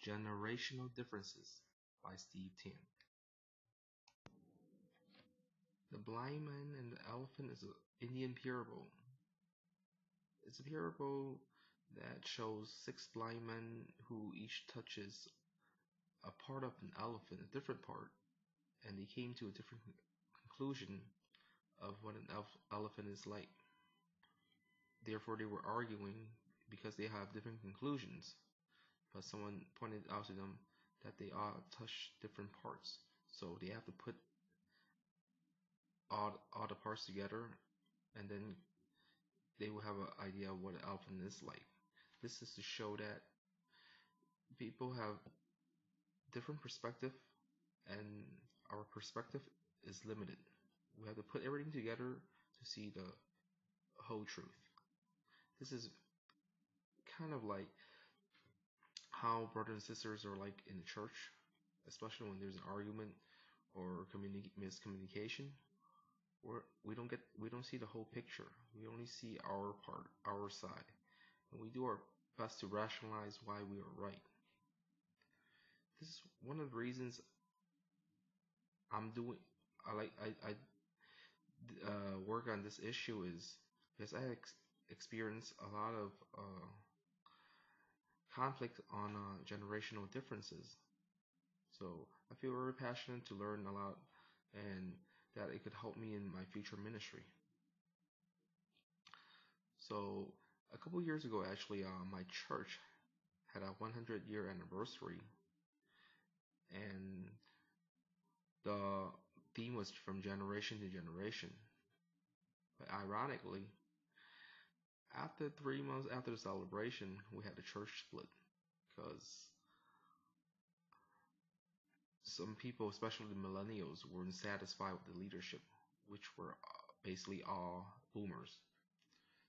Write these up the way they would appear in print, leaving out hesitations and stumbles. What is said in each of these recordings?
Generational Differences by Steve Tan. The Blind Man and the Elephant is an Indian parable. It's a parable that shows six blind men who each touches a part of an elephant, a different part, and they came to a different conclusion of what an elephant is like. Therefore, they were arguing because they have different conclusions. But someone pointed out to them that they all touch different parts, so they have to put all the parts together, and then they will have an idea of what an elephant is like. This is to show that people have different perspective, and our perspective is limited. We have to put everything together to see the whole truth. This is kind of like how brothers and sisters are like in the church, especially when there's an argument or miscommunication. We don't see the whole picture. We only see our part, our side, and we do our best to rationalize why we are right. This is one of the reasons I'm doing. I work on this issue is because I experienced a lot of conflict on generational differences. So I feel very passionate to learn a lot, and that it could help me in my future ministry. So a couple years ago, actually, my church had a 100-year anniversary, and the theme was from generation to generation. But ironically, after 3 months after the celebration, we had the church split because some people, especially the millennials, weren't satisfied with the leadership, which were basically all boomers.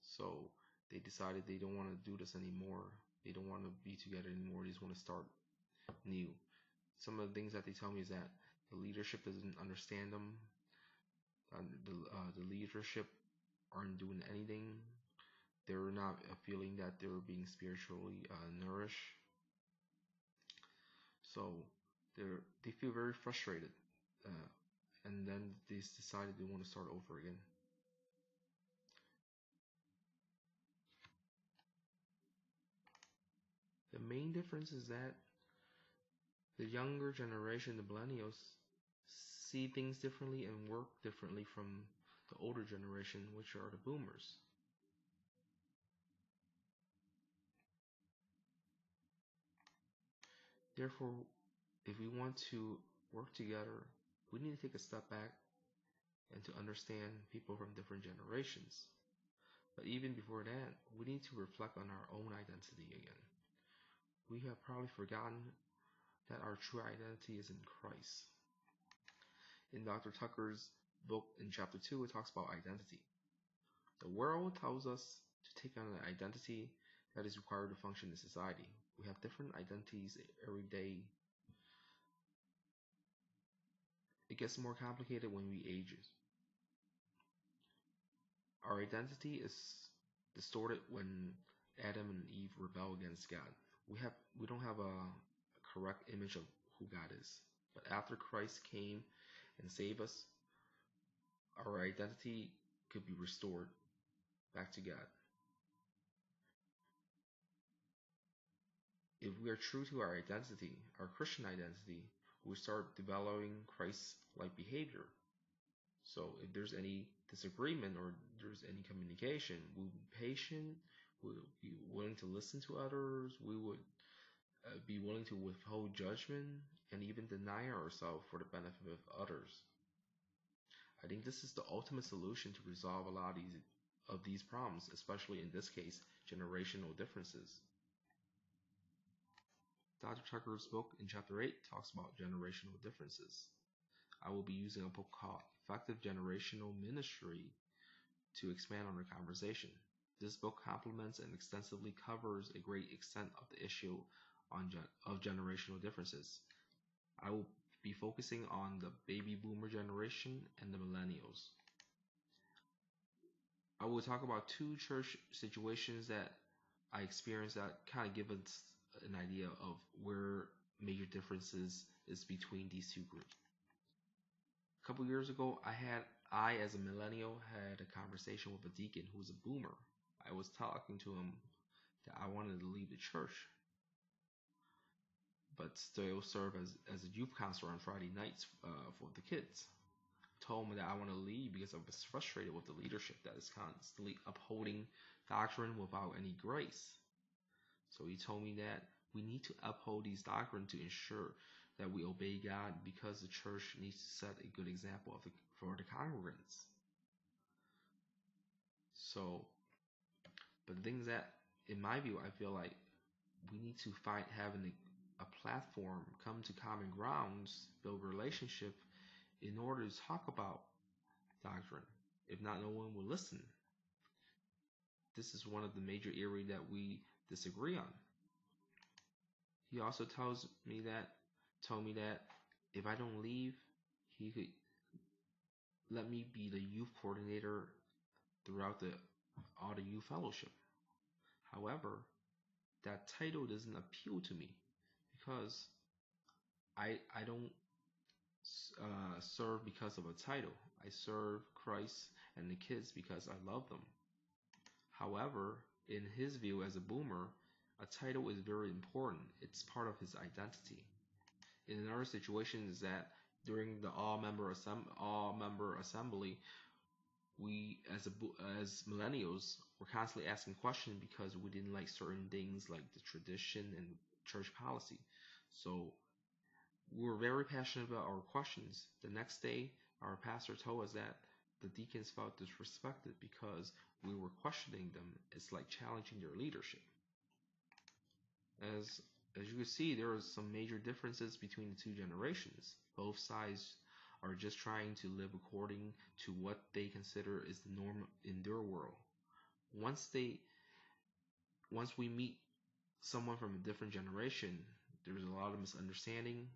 So they decided they don't want to do this anymore. They don't want to be together anymore. They just want to start new. Some of the things that they tell me is that the leadership doesn't understand them. The leadership aren't doing anything. They're not feeling that they're being spiritually nourished. So they feel very frustrated, uh, and then they decided they want to start over again. The main difference is that the younger generation, the millennials, see things differently and work differently from the older generation, which are the boomers. Therefore, if we want to work together, we need to take a step back and to understand people from different generations. But even before that, we need to reflect on our own identity again. We have probably forgotten that our true identity is in Christ. In Dr. Tucker's book in chapter 2, it talks about identity. The world tells us to take on an identity that is required to function in society. We have different identities every day. It gets more complicated when we age. Our identity is distorted when Adam and Eve rebel against God. We don't have a correct image of who God is. But after Christ came and saved us, our identity could be restored back to God. If we are true to our identity, our Christian identity, we start developing Christ-like behavior. So if there's any disagreement or there's any communication, we'll be patient, we'll be willing to listen to others, we would be willing to withhold judgment and even deny ourselves for the benefit of others. I think this is the ultimate solution to resolve a lot of these problems, especially in this case, generational differences. Dr. Tucker's book in chapter 8 talks about generational differences. I will be using a book called Effective Generational Ministry to expand on the conversation. This book complements and extensively covers a great extent of the issue of generational differences. I will be focusing on the baby boomer generation and the millennials. I will talk about two church situations that I experienced that kind of give us an idea of where major differences is between these two groups. A couple years ago, I as a millennial had a conversation with a deacon who was a boomer. I was talking to him that I wanted to leave the church, but still serve as a youth counselor on Friday nights for the kids. Told me that I want to leave because I was frustrated with the leadership that is constantly upholding doctrine without any grace. So he told me that we need to uphold these doctrines to ensure that we obey God because the church needs to set a good example for the congregants. So, but the thing is that, in my view, I feel like we need to find having a platform, come to common grounds, build relationship in order to talk about doctrine. If not, no one will listen. This is one of the major areas that we disagree on. He also told me that if I don't leave, he could let me be the youth coordinator throughout all the youth fellowship. However, that title doesn't appeal to me because I don't serve because of a title. I serve Christ and the kids because I love them. However, in his view as a boomer, a title is very important. It's part of his identity. In another situation is that during the all-member assembly, we as millennials were constantly asking questions because we didn't like certain things like the tradition and church policy. So we were very passionate about our questions. The next day, our pastor told us that the deacons felt disrespected because we were questioning them. It's like challenging their leadership. As you can see, there are some major differences between the two generations. Both sides are just trying to live according to what they consider is the norm in their world. Once we meet someone from a different generation, there's a lot of misunderstanding,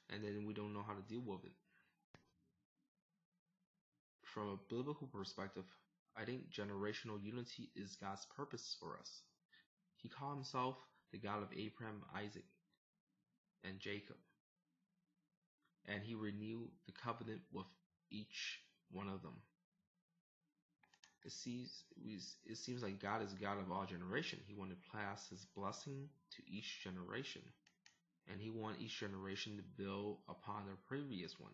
and then we don't know how to deal with it. From a biblical perspective, I think generational unity is God's purpose for us. He called himself the God of Abraham, Isaac, and Jacob. And he renewed the covenant with each one of them. It seems like God is a God of all generation. He wanted to pass his blessing to each generation. And he wants each generation to build upon the previous one.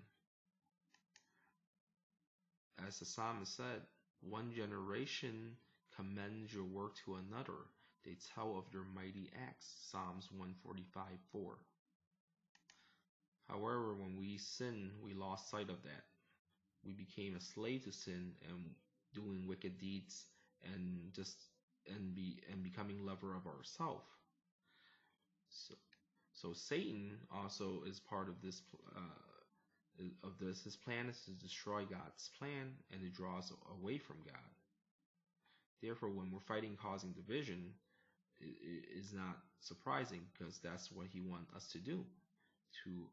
As the psalmist said, one generation commends your work to another. They tell of your mighty acts. Psalms 145:4. However, when we sin, we lost sight of that. We became a slave to sin and doing wicked deeds and becoming lover of ourselves. So Satan also is part of this. His plan is to destroy God's plan and to draw us away from God. Therefore, when we're fighting causing division, it is not surprising because that's what he wants us to do, to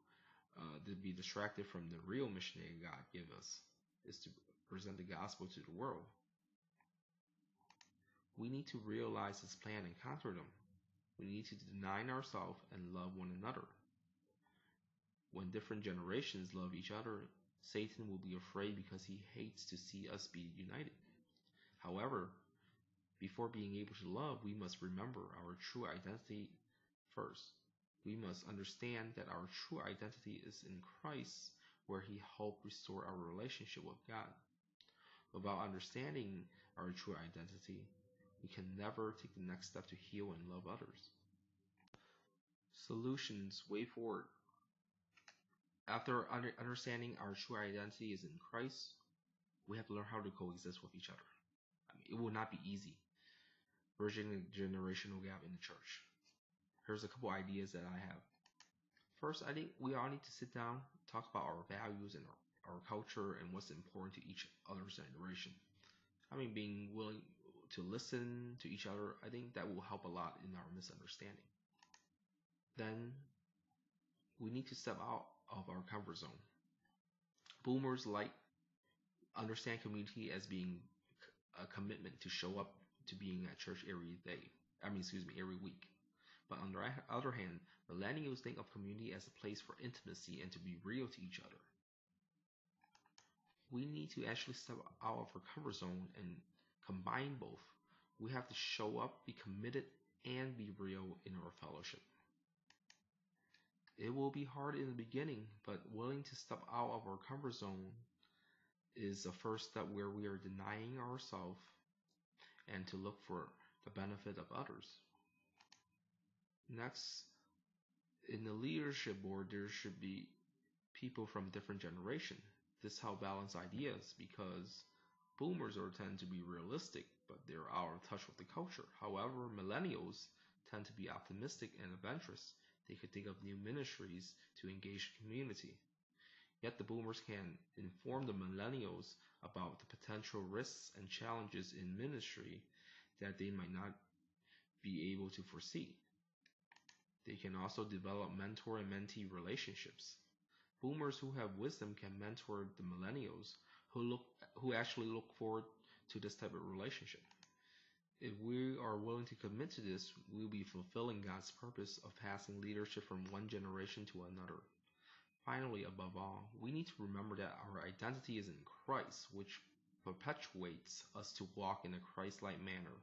be distracted from the real mission that God gave us, is to present the gospel to the world. We need to realize his plan and conquer them. We need to deny ourselves and love one another. When different generations love each other, Satan will be afraid because he hates to see us be united. However, before being able to love, we must remember our true identity first. We must understand that our true identity is in Christ, where he helped restore our relationship with God. Without understanding our true identity, we can never take the next step to heal and love others. Solutions, way forward. After understanding our true identity is in Christ, we have to learn how to coexist with each other. It will not be easy, bridging the generational gap in the church. Here's a couple ideas that I have. First, I think we all need to sit down, talk about our values and our culture and what's important to each other's generation. Being willing to listen to each other, I think that will help a lot in our misunderstanding. Then, we need to step out of our comfort zone. Boomers understand community as being a commitment to show up to being at church every day. every week. But on the other hand, millennials think of community as a place for intimacy and to be real to each other. We need to actually step out of our comfort zone and combine both. We have to show up, be committed, and be real in our fellowship. It will be hard in the beginning, but willing to step out of our comfort zone is the first step where we are denying ourselves and to look for the benefit of others. Next, in the leadership board, there should be people from different generation. This helps balance ideas because boomers are tend to be realistic, but they're out of touch with the culture. However, millennials tend to be optimistic and adventurous. They could think of new ministries to engage the community. Yet the boomers can inform the millennials about the potential risks and challenges in ministry that they might not be able to foresee. They can also develop mentor and mentee relationships. Boomers who have wisdom can mentor the millennials who actually look forward to this type of relationship. If we are willing to commit to this, we'll be fulfilling God's purpose of passing leadership from one generation to another. Finally, above all, we need to remember that our identity is in Christ, which perpetuates us to walk in a Christ-like manner.